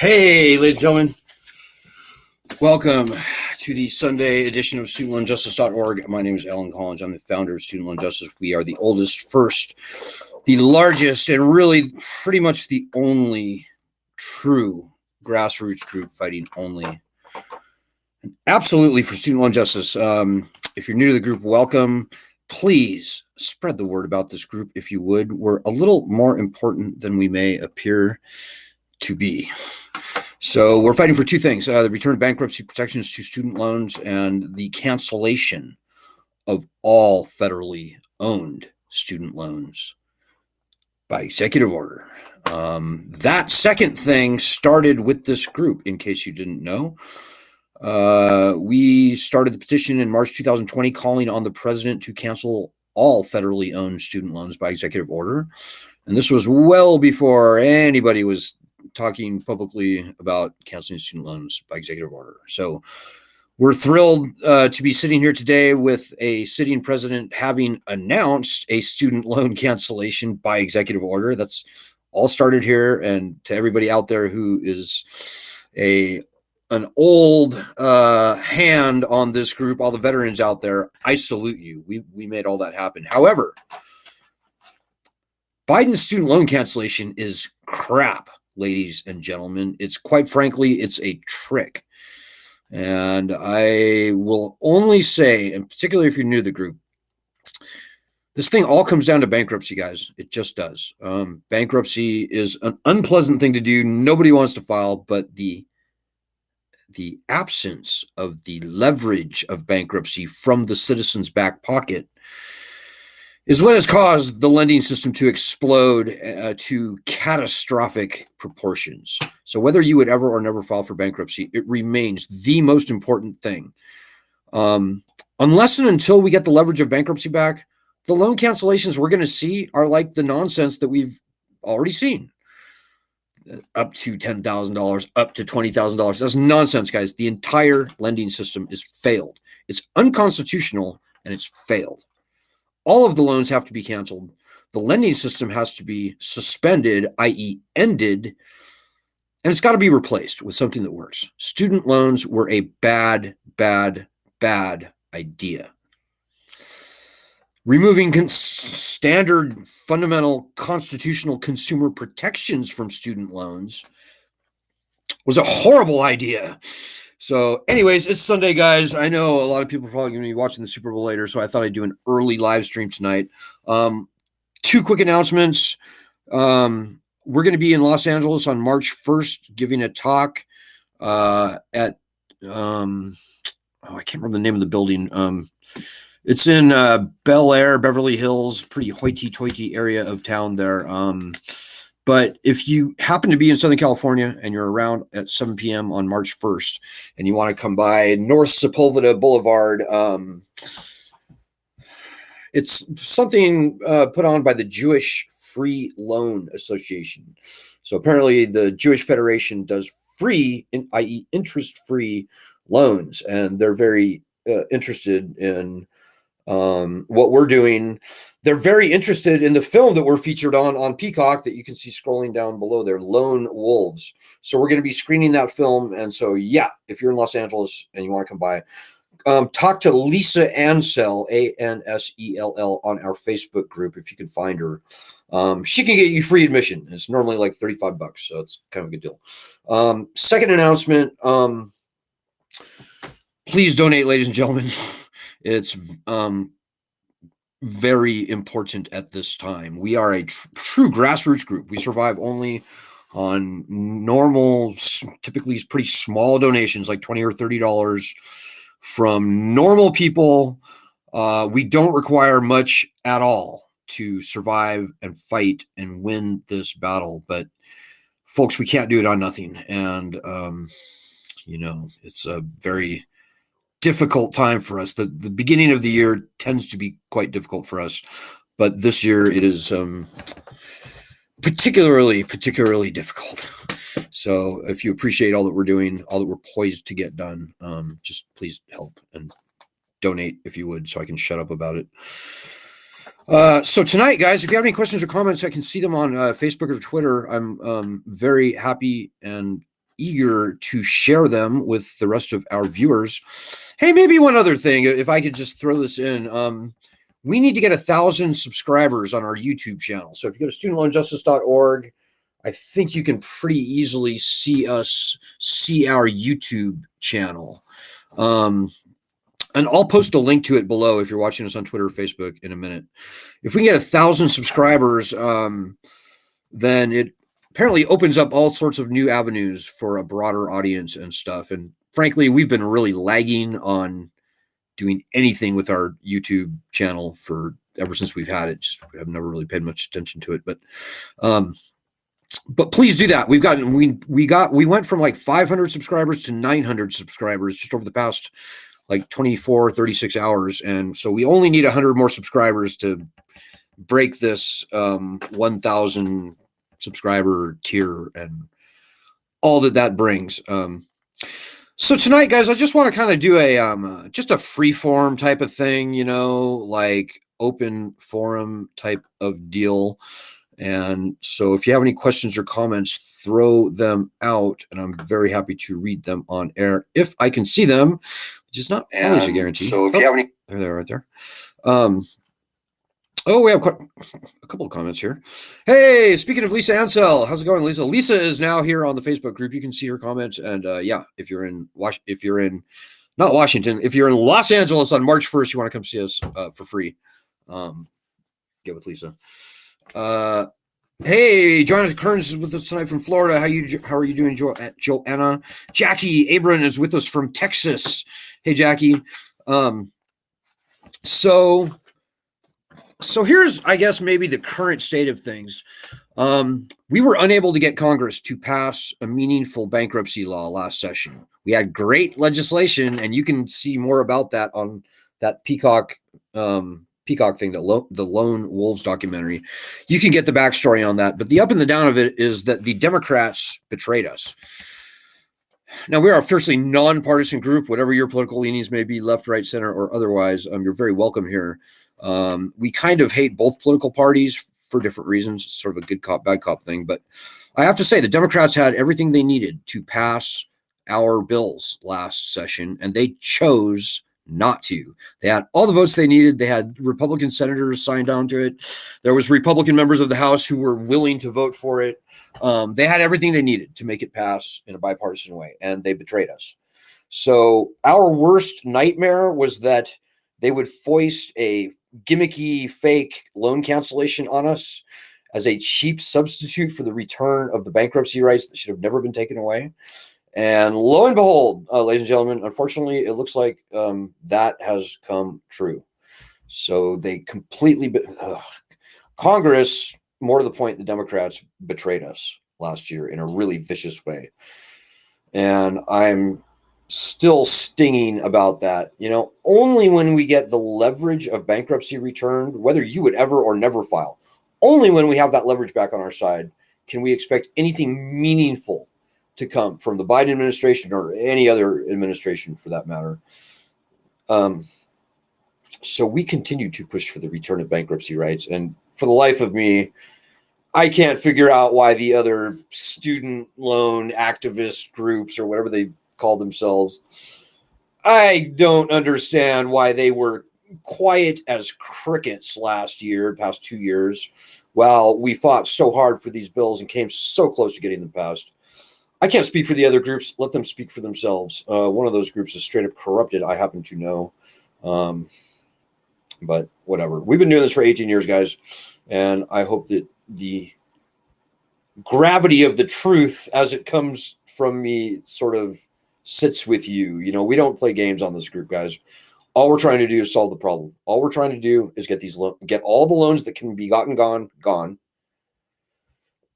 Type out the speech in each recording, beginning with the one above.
Hey, ladies and gentlemen, welcome to the Sunday edition of StudentLoanJustice.org. My name is Alan Collins. I'm the founder of Student Loan Justice. We are the oldest, first, the largest, and really pretty much the only true grassroots group fighting only absolutely for student loan justice. If you're new to the group, welcome. Please spread the word about this group if you would. We're a little more important than we may appear to be. So we're fighting for two things, the return of bankruptcy protections to student loans and the cancellation of all federally owned student loans by executive order. That second thing started with this group, in case you didn't know. We started the petition in March 2020 calling on the president to cancel all federally owned student loans by executive order. And this was well before anybody was talking publicly about canceling student loans by executive order. So we're thrilled to be sitting here today with a sitting president having announced a student loan cancellation by executive order. That's all started here. And to everybody out there who is an old hand on this group, all the veterans out there, I salute you. We made all that happen. However, Biden's student loan cancellation is crap, ladies and gentlemen. It's quite frankly, it's a trick. And I will only say, and particularly if you're new to the group, this thing all comes down to bankruptcy, guys. It just does. Bankruptcy is an unpleasant thing to do. Nobody wants to file, but the absence of the leverage of bankruptcy from the citizen's back pocket is what has caused the lending system to explode to catastrophic proportions. So whether you would ever or never file for bankruptcy, it remains the most important thing. Unless and until we get the leverage of bankruptcy back, the loan cancellations we're going to see are like the nonsense that we've already seen. Up to $10,000, up to $20,000. That's nonsense, guys. The entire lending system is failed. It's unconstitutional and it's failed. All of the loans have to be canceled. The lending system has to be suspended, i.e. ended, and it's got to be replaced with something that works. Student loans were a bad idea. Removing standard, fundamental, constitutional consumer protections from student loans was a horrible idea. So anyways, it's Sunday, guys. I know a lot of people are probably going to be watching the Super Bowl later, so I thought I'd do an early live stream tonight. Two quick announcements. We're going to be in Los Angeles on March 1st giving a talk at, I can't remember the name of the building. It's in Bel Air, Beverly Hills, pretty hoity-toity area of town there. But if you happen to be in Southern California and you're around at 7 p.m. on March 1st and you want to come by North Sepulveda Boulevard, it's something put on by the Jewish Free Loan Association. So apparently the Jewish Federation does free, i.e. interest-free loans, and they're very interested in what we're doing. They're very interested in the film that we're featured on Peacock that you can see scrolling down below there, Lone Wolves. So we're going to be screening that film. And so, yeah, if you're in Los Angeles and you want to come by, talk to Lisa Ansell, Ansell, on our Facebook group if you can find her. She can get you free admission. It's normally like $35, so it's kind of a good deal. Second announcement, please donate, ladies and gentlemen. It's very important at this time. We are a true grassroots group. We survive only on normal, typically pretty small donations, like $20 or $30. from normal people. We don't require much at all to survive and fight and win this battle. But folks, we can't do it on nothing. And, it's a very difficult time for us. The beginning of the year tends to be quite difficult for us. But this year it is particularly difficult. So if you appreciate all that we're doing, all that we're poised to get done, just please help and donate if you would, so I can shut up about it. So tonight, guys, if you have any questions or comments, I can see them on Facebook or Twitter. I'm very happy and eager to share them with the rest of our viewers. Hey, maybe one other thing, if I could just throw this in. We need to get 1,000 subscribers on our YouTube channel. So if you go to studentloanjustice.org, I think you can pretty easily see our YouTube channel. And I'll post a link to it below if you're watching us on Twitter or Facebook in a minute. If we can get 1,000 subscribers, then it apparently opens up all sorts of new avenues for a broader audience and stuff. And frankly, we've been really lagging on doing anything with our YouTube channel ever since we've had it. Just I've never really paid much attention to it, but please do that. We went from like 500 subscribers to 900 subscribers just over the past like 24, 36 hours. And so we only need 100 more subscribers to break this 1,000 subscriber tier and all that brings. So tonight, guys, I just want to kind of do just a free form type of thing, like open forum type of deal. And so if you have any questions or comments, throw them out, and I'm very happy to read them on air if I can see them, which is not always a guarantee. So if you have any, there they are right there. We have a couple of comments here. Hey, speaking of Lisa Ansell, how's it going, Lisa? Lisa is now here on the Facebook group. You can see her comments. And if you're in not Washington, if you're in Los Angeles on March 1st, you want to come see us for free. Get with Lisa. Hey, Jonathan Kearns is with us tonight from Florida. How are you doing, Joanna? Jackie Abram is with us from Texas. Hey, Jackie. So here's, I guess, maybe the current state of things. We were unable to get Congress to pass a meaningful bankruptcy law last session. We had great legislation, and you can see more about that on that Peacock thing, the Lone Wolves documentary. You can get the backstory on that. But the up and the down of it is that the Democrats betrayed us. Now, we are a fiercely nonpartisan group. Whatever your political leanings may be, left, right, center, or otherwise, you're very welcome here. We kind of hate both political parties for different reasons. It's sort of a good cop, bad cop thing. But I have to say, the Democrats had everything they needed to pass our bills last session, and they chose not to. They had all the votes they needed. They had Republican senators signed on to it. There was Republican members of the House who were willing to vote for it. They had everything they needed to make it pass in a bipartisan way, and they betrayed us. So our worst nightmare was that they would foist a gimmicky fake loan cancellation on us as a cheap substitute for the return of the bankruptcy rights that should have never been taken away. And lo and behold, ladies and gentlemen, unfortunately, it looks like that has come true. So they completely, Congress, more to the point, the Democrats betrayed us last year in a really vicious way. And I'm still stinging about that. Only when we get the leverage of bankruptcy returned, whether you would ever or never file, only when we have that leverage back on our side can we expect anything meaningful to come from the Biden administration or any other administration for that matter. So we continue to push for the return of bankruptcy rights. And for the life of me, I can't figure out why the other student loan activist groups or whatever they call themselves, I don't understand why they were quiet as crickets last year, past 2 years, while we fought so hard for these bills and came so close to getting them passed. I can't speak for the other groups. Let them speak for themselves. One of those groups is straight up corrupted, I happen to know. But whatever. We've been doing this for 18 years, guys. And I hope that the gravity of the truth as it comes from me sort of sits with you. You know, we don't play games on this group, guys. All we're trying to do is solve the problem. All we're trying to do is get all the loans that can be gone,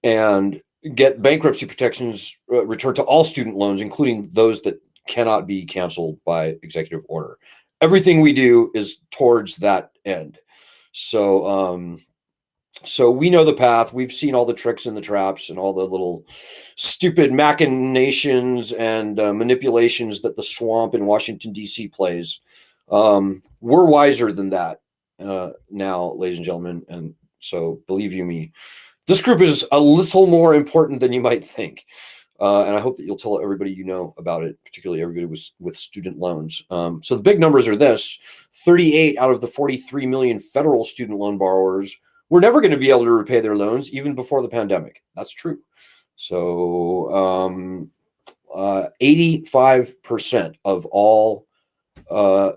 and get bankruptcy protections returned to all student loans, including those that cannot be canceled by executive order. Everything we do is towards that end. So, so we know the path. We've seen all the tricks and the traps and all the little stupid machinations and manipulations that the swamp in Washington, D.C. plays. We're wiser than that now, ladies and gentlemen. And so believe you me, this group is a little more important than you might think. And I hope that you'll tell everybody you know about it, particularly everybody with student loans. So the big numbers are this: 38 out of the 43 million federal student loan borrowers were never going to be able to repay their loans even before the pandemic. That's true. So 85% of all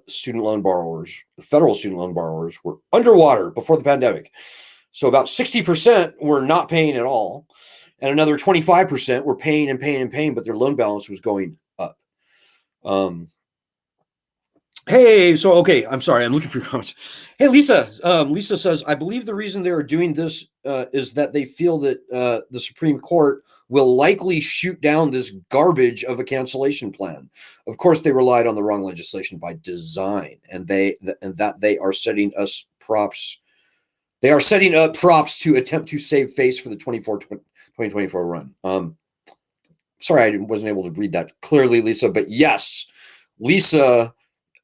student loan borrowers, federal student loan borrowers, were underwater before the pandemic. So about 60% were not paying at all. And another 25% were paying and paying and paying, but their loan balance was going up. Hey, so, okay, I'm sorry. I'm looking for your comments. Hey, Lisa. Lisa says, I believe the reason they are doing this is that they feel that the Supreme Court will likely shoot down this garbage of a cancellation plan. Of course, they relied on the wrong legislation by design, and that they are setting us props. They are setting up props to attempt to save face for the 2024 run. Sorry, I wasn't able to read that clearly, Lisa, but yes, Lisa,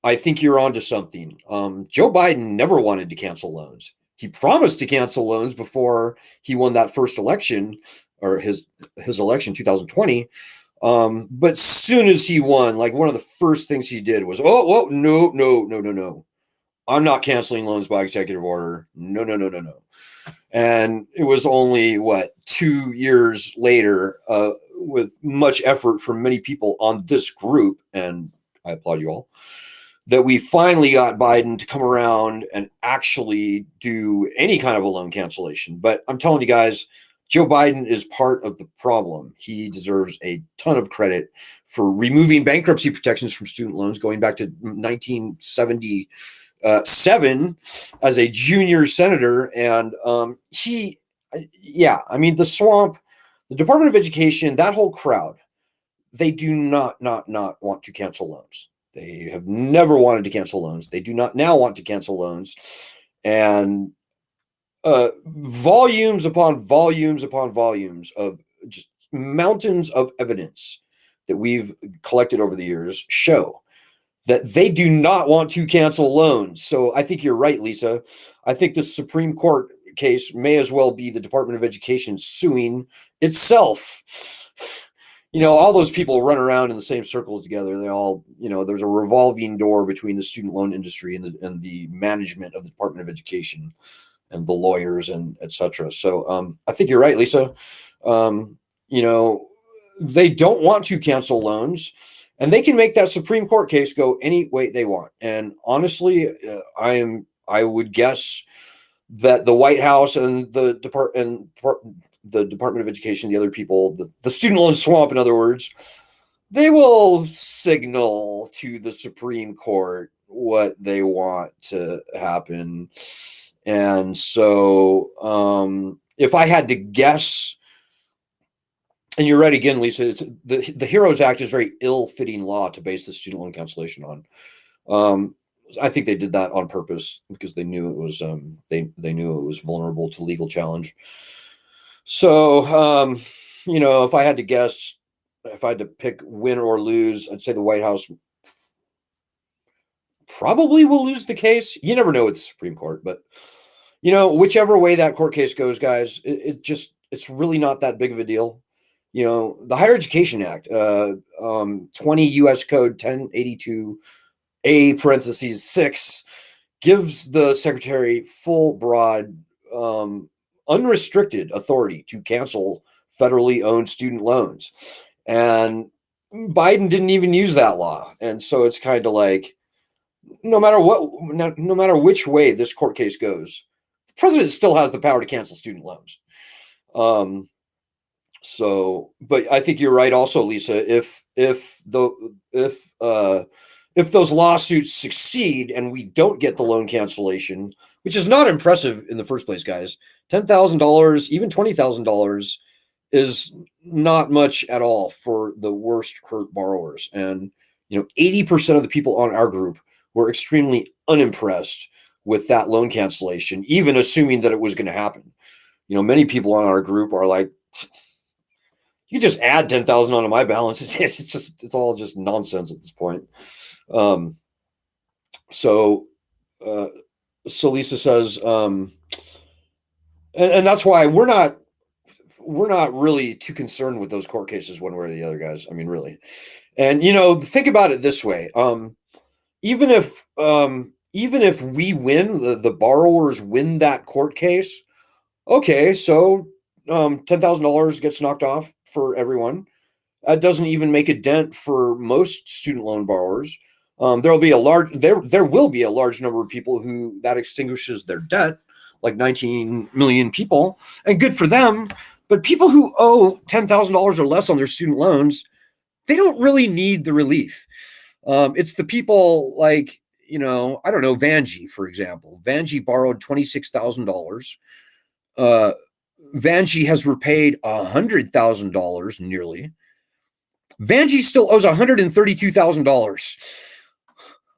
I think you're onto something. Joe Biden never wanted to cancel loans. He promised to cancel loans before he won that first election, or his election 2020. But soon as he won, like, one of the first things he did was, no. I'm not canceling loans by executive order. No. And it was only, 2 years later, with much effort from many people on this group, and I applaud you all, that we finally got Biden to come around and actually do any kind of a loan cancellation. But I'm telling you guys, Joe Biden is part of the problem. He deserves a ton of credit for removing bankruptcy protections from student loans going back to 1977 as a junior senator. And the swamp, the Department of Education, that whole crowd, they do not want to cancel loans. They have never wanted to cancel loans. They do not now want to cancel loans. And volumes upon volumes upon volumes of just mountains of evidence that we've collected over the years show that they do not want to cancel loans. So I think you're right, Lisa. I think the Supreme Court case may as well be the Department of Education suing itself. All those people run around in the same circles together. They all, there's a revolving door between the student loan industry and the management of the Department of Education and the lawyers and etc. So I think you're right, Lisa. They don't want to cancel loans, and they can make that Supreme Court case go any way they want. And honestly, I would guess that the White House and the Department of Education, the other people, the student loan swamp, in other words, they will signal to the Supreme Court what they want to happen. And so if I had to guess, and you're right again, Lisa, it's the HEROES Act is very ill-fitting law to base the student loan cancellation on. I think they did that on purpose because they knew it was they knew it was vulnerable to legal challenge. So if I had to guess, if I had to pick win or lose, I'd say the White House probably will lose the case. You never know with the Supreme Court, but whichever way that court case goes, guys, it's really not that big of a deal. The Higher Education Act, 20 U.S. Code 1082 A parentheses 6 gives the secretary full, broad, unrestricted authority to cancel federally owned student loans. And Biden didn't even use that law. And so it's kind of like, no matter which way this court case goes, the president still has the power to cancel student loans. So, but I think you're right also, Lisa. If those lawsuits succeed and we don't get the loan cancellation, which is not impressive in the first place, guys, $10,000, even $20,000 is not much at all for the worst hurt borrowers. And 80% of the people on our group were extremely unimpressed with that loan cancellation, even assuming that it was going to happen. Many people on our group are like, you just add 10,000 onto my balance. It's all just nonsense at this point. So Lisa says, and that's why we're not really too concerned with those court cases one way or the other, guys. I mean, really. And think about it this way. Even if we win, the borrowers win that court case, okay, so $10,000 gets knocked off for everyone. That doesn't even make a dent for most student loan borrowers. There will be a large number of people who that extinguishes their debt, like 19 million people, and good for them. But people who owe $10,000 or less on their student loans, they don't really need the relief. It's the people like, I don't know, Vanjie, for example. Vanjie borrowed $26,000. Vanjie has repaid $100,000 nearly. Vanjie still owes $132,000.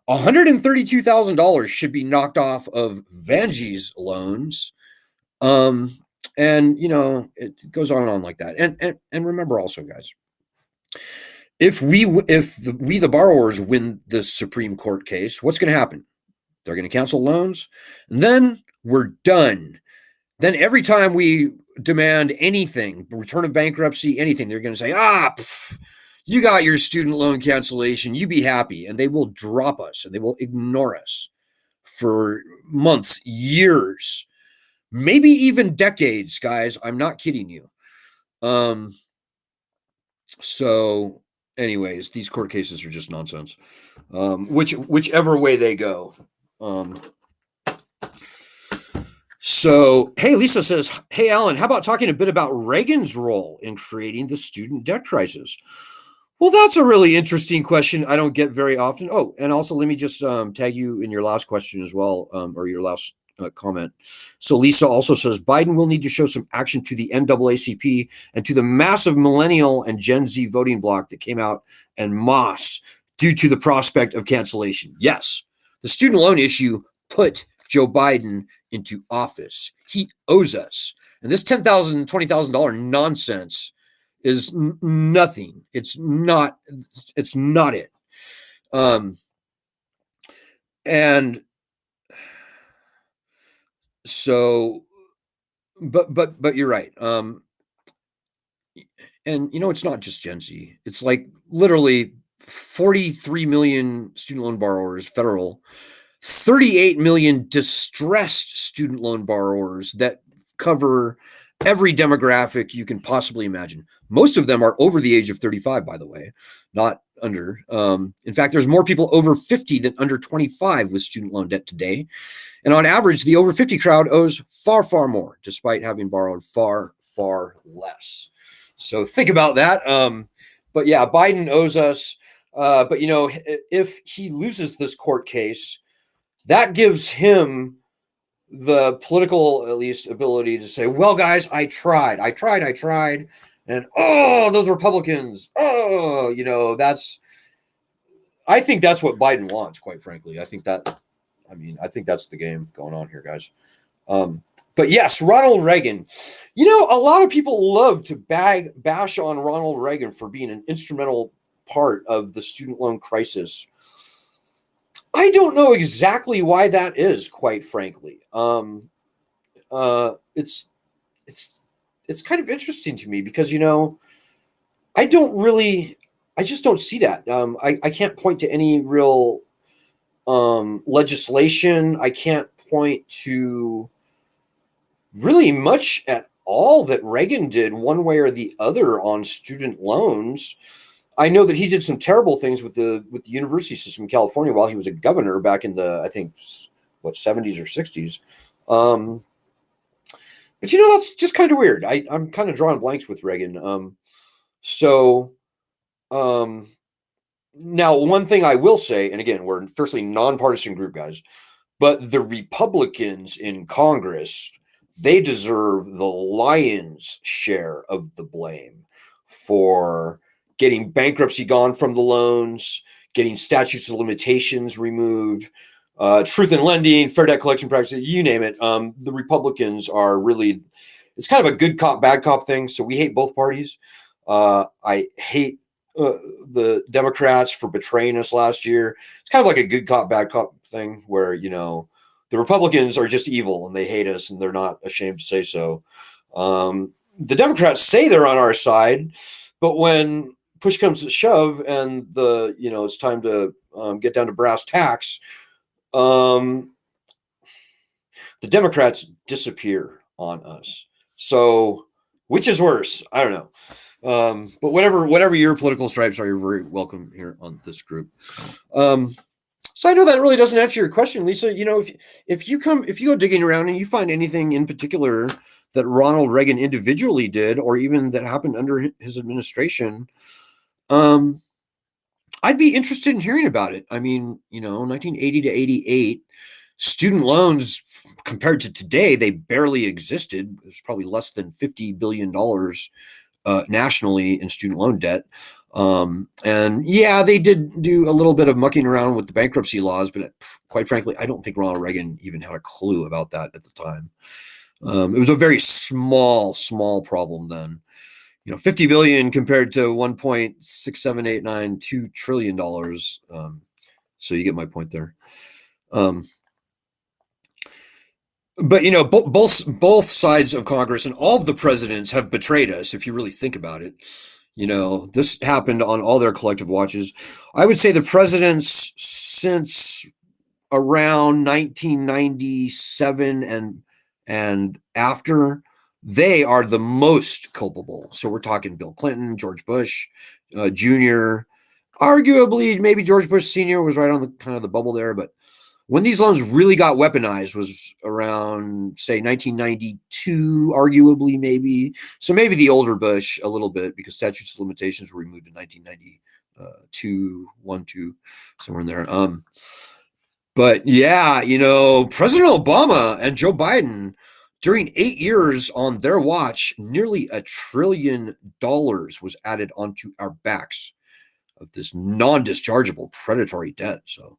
$132,000 should be knocked off of Vanjie's loans. And it goes on and on like that. And remember also, guys, if we the borrowers win the Supreme Court case, what's going to happen? They're going to cancel loans, and then we're done. Then every time we demand anything, return of bankruptcy, anything, they're going to say, you got your student loan cancellation, you be happy. And they will drop us and they will ignore us for months, years, maybe even decades, guys. I'm not kidding you. So anyways, these court cases are just nonsense. Whichever way they go. So, hey, Lisa says, hey, Alan, how about talking a bit about Reagan's role in creating the student debt crisis? Well, that's a really interesting question I don't get very often. Oh, and also let me just tag you in your last question as well, or your last comment. So Lisa also says, Biden will need to show some action to the NAACP and to the massive millennial and Gen Z voting bloc that came out en masse due to the prospect of cancellation. Yes, the student loan issue put Joe Biden into office. He owes us. And this $10,000, $20,000 nonsense is nothing. It's not it. And so, but you're right. And it's not just Gen Z. It's like literally 43 million student loan borrowers, federal, 38 million distressed student loan borrowers that cover every demographic you can possibly imagine. Most of them are over the age of 35, by the way, not under. In fact, there's more people over 50 than under 25 with student loan debt today. And on average, the over 50 crowd owes far, far more, despite having borrowed far, far less. So think about that. But yeah, Biden owes us. But if he loses this court case, that gives him the political, at least, ability to say, well, guys, I tried. And, those Republicans, I think that's what Biden wants, quite frankly. I think that's the game going on here, guys. But yes, Ronald Reagan, a lot of people love to bash on Ronald Reagan for being an instrumental part of the student loan crisis. I don't know exactly why that is, quite frankly. It's kind of interesting to me because, I just don't see that. I can't point to any real legislation. I can't point to really much at all that Reagan did one way or the other on student loans. I know that he did some terrible things with the university system in California while he was a governor back in the, I think, 70s or 60s. But that's just kind of weird. I'm kind of drawing blanks with Reagan. So now one thing I will say, and again, we're firstly nonpartisan group, guys, but the Republicans in Congress, they deserve the lion's share of the blame for getting bankruptcy gone from the loans, getting statutes of limitations removed, truth in lending, fair debt collection practices, you name it. The Republicans are really, it's kind of a good cop, bad cop thing. So we hate both parties. I hate the Democrats for betraying us last year. It's kind of like a good cop, bad cop thing where, the Republicans are just evil and they hate us and they're not ashamed to say so. The Democrats say they're on our side, but when push comes to shove and it's time to get down to brass tacks, the Democrats disappear on us. So which is worse? I don't know. But whatever your political stripes are, you're very welcome here on this group. So I know that really doesn't answer your question, Lisa. If you go digging around and you find anything in particular that Ronald Reagan individually did, or even that happened under his administration, I'd be interested in hearing about it. I mean, 1980 to 88, student loans compared to today, they barely existed. It was probably less than $50 billion nationally in student loan debt. And yeah, they did do a little bit of mucking around with the bankruptcy laws, but quite frankly, I don't think Ronald Reagan even had a clue about that at the time. It was a very small problem then. 50 billion compared to 1.67892 trillion dollars. So you get my point there. But both sides of Congress and all of the presidents have betrayed us. If you really think about it, this happened on all their collective watches. I would say the presidents since around 1997 and after, they are the most culpable. So we're talking Bill Clinton, George Bush Jr., arguably maybe George Bush Sr. was right on the kind of the bubble there, but when these loans really got weaponized was around, say, 1992, arguably, maybe. So maybe the older Bush a little bit, because statutes of limitations were removed in 1992, 2, somewhere in there. But yeah, President Obama and Joe Biden, during 8 years on their watch, nearly $1 trillion was added onto our backs of this non-dischargeable predatory debt. So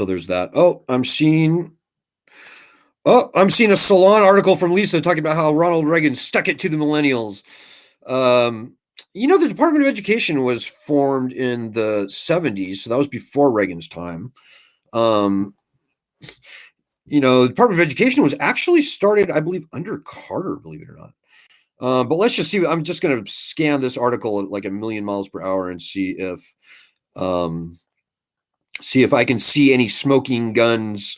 there's that. I'm seeing a Salon article from Lisa talking about how Ronald Reagan stuck it to the millennials. The Department of Education was formed in the 70s, so that was before Reagan's time. The Department of Education was actually started, I believe, under Carter, believe it or not. But let's just see. I'm just going to scan this article at like 1,000,000 miles per hour and see if I can see any smoking guns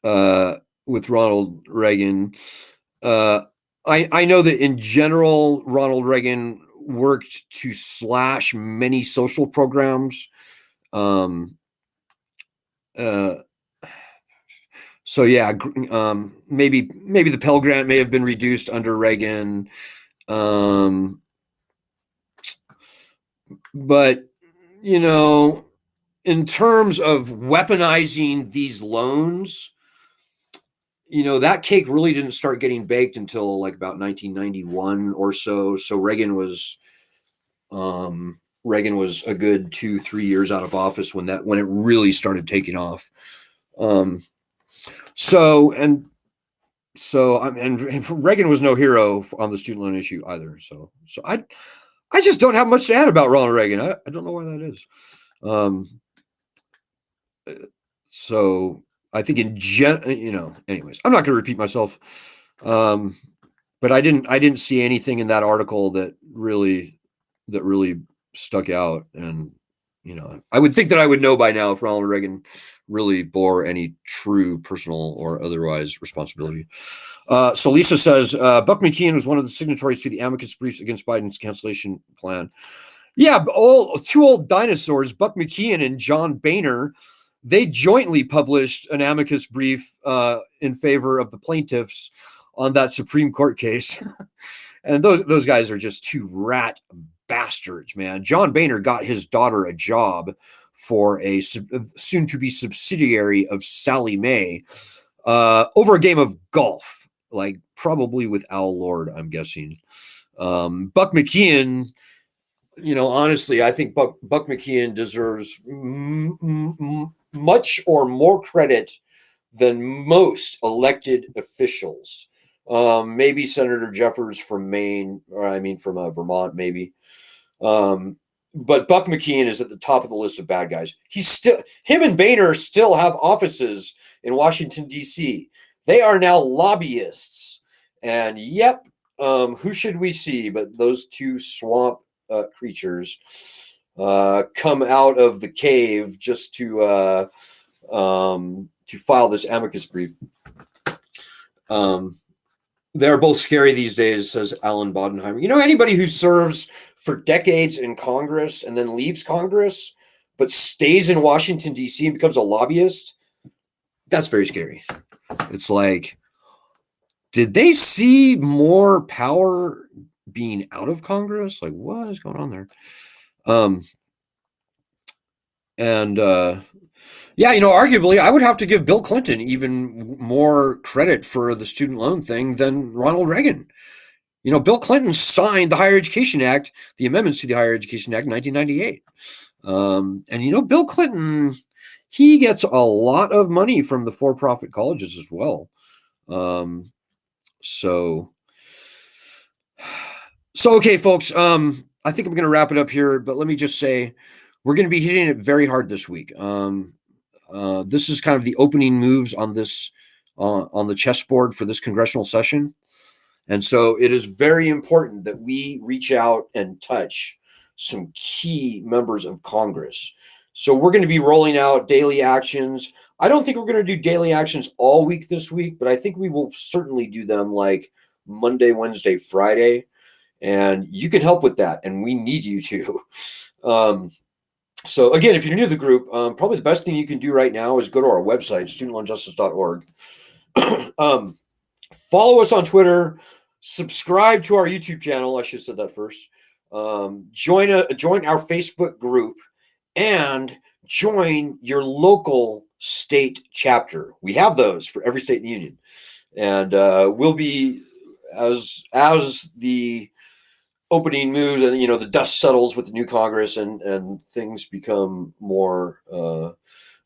with Ronald Reagan. I know that in general, Ronald Reagan worked to slash many social programs. So yeah, maybe the Pell Grant may have been reduced under Reagan. But in terms of weaponizing these loans, that cake really didn't start getting baked until like about 1991 or so. So Reagan was a good 2-3 years out of office when it really started taking off. So Reagan was no hero on the student loan issue either. So I just don't have much to add about Ronald Reagan. I don't know why that is. So I think anyways, I'm not going to repeat myself. But I didn't see anything in that article that really stuck out. And, I would think that I would know by now if Ronald Reagan really bore any true personal or otherwise responsibility. So Lisa says, Buck McKeon was one of the signatories to the amicus briefs against Biden's cancellation plan. Yeah, two old dinosaurs, Buck McKeon and John Boehner. they jointly published an amicus brief in favor of the plaintiffs on that Supreme Court case. And those guys are just two rat bastards, man. John Boehner got his daughter a job for a soon-to-be subsidiary of Sally Mae over a game of golf, like probably with Al Lord, I'm guessing. Buck McKeon, honestly, I think Buck McKeon deserves much or more credit than most elected officials. Maybe Senator Jeffers from Maine, from Vermont, maybe. But Buck McKeon is at the top of the list of bad guys. Him and Boehner still have offices in Washington, D.C. They are now lobbyists. And yep, who should we see but those two swamp creatures come out of the cave just to file this amicus brief. They're both scary these days, says Alan Bodenheimer. Anybody who serves for decades in Congress and then leaves Congress, but stays in Washington, D.C. and becomes a lobbyist, that's very scary. It's like, did they see more power being out of Congress? Like, what is going on there? Arguably, I would have to give Bill Clinton even more credit for the student loan thing than Ronald Reagan. Bill Clinton signed the Higher Education Act, the amendments to the Higher Education Act in 1998. Bill Clinton, he gets a lot of money from the for-profit colleges as well. So okay, folks, I think I'm going to wrap it up here, but let me just say, we're going to be hitting it very hard this week. This is kind of the opening moves on this, on the chessboard for this congressional session. And so it is very important that we reach out and touch some key members of Congress. So we're going to be rolling out daily actions. I don't think we're going to do daily actions all week this week, but I think we will certainly do them like Monday, Wednesday, Friday. And you can help with that. And we need you to. So again, if you're new to the group, probably the best thing you can do right now is go to our website, studentloanjustice.org. Follow us on Twitter. Subscribe to our YouTube channel. I should have said that first. Join our Facebook group and join your local state chapter. We have those for every state in the union, and we'll be as the opening moves and the dust settles with the new Congress and things become more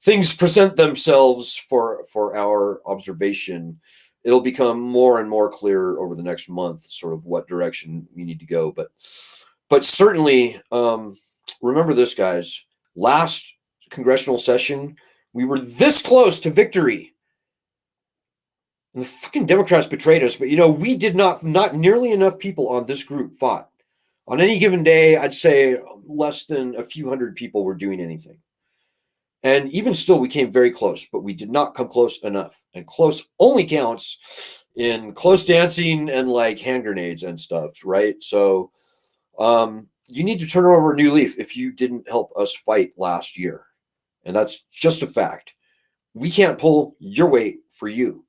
things present themselves for our observation. It'll become more and more clear over the next month, sort of what direction we need to go. But certainly, remember this, guys. Last congressional session, we were this close to victory. And the fucking Democrats betrayed us. But, we did not nearly enough people on this group fought. On any given day, I'd say less than a few hundred people were doing anything. And even still, we came very close, but we did not come close enough. And close only counts in close dancing and like hand grenades and stuff, right? So you need to turn over a new leaf if you didn't help us fight last year. And that's just a fact. We can't pull your weight for you.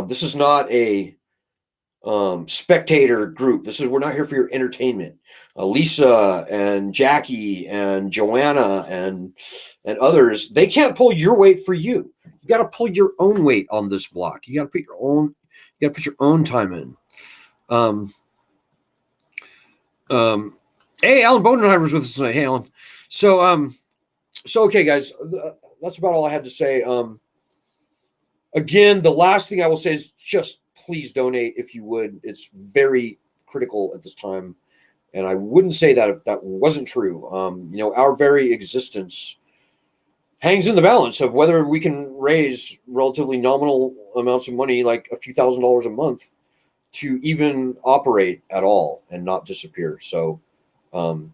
This is not a spectator group. We're not here for your entertainment. Lisa and Jackie and Joanna and others, they can't pull your weight for you. You got to pull your own weight on this block. You got to put your own time in. Hey, Alan Bodenheimer's with us tonight. Hey, Alan. So okay, guys, that's about all I had to say. Again, the last thing I will say is just please donate if you would. It's very critical at this time. And I wouldn't say that if that wasn't true. Our very existence hangs in the balance of whether we can raise relatively nominal amounts of money, like a few $1,000s a month, to even operate at all and not disappear. So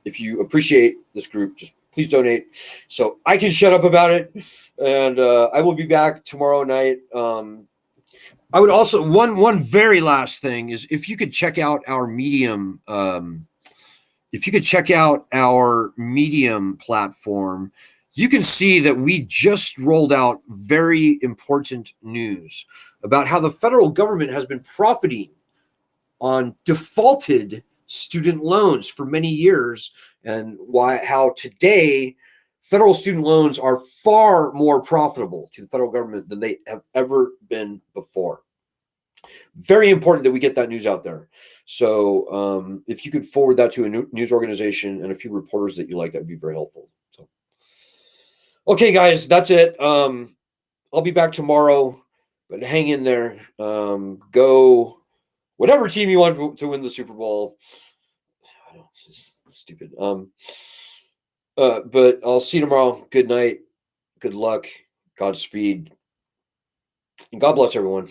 if you appreciate this group, just please donate so I can shut up about it. And I will be back tomorrow night. I would also, one very last thing is if you could check out our Medium, platform, you can see that we just rolled out very important news about how the federal government has been profiting on defaulted student loans for many years, and how today federal student loans are far more profitable to the federal government than they have ever been before. Very important that we get that news out there. So if you could forward that to a news organization and a few reporters that you like, that'd be very helpful. So, okay, guys, that's it. I'll be back tomorrow, but hang in there. Go whatever team you want to win the Super Bowl. I don't. It's just stupid. But I'll see you tomorrow. Good night. Good luck. Godspeed. And God bless everyone.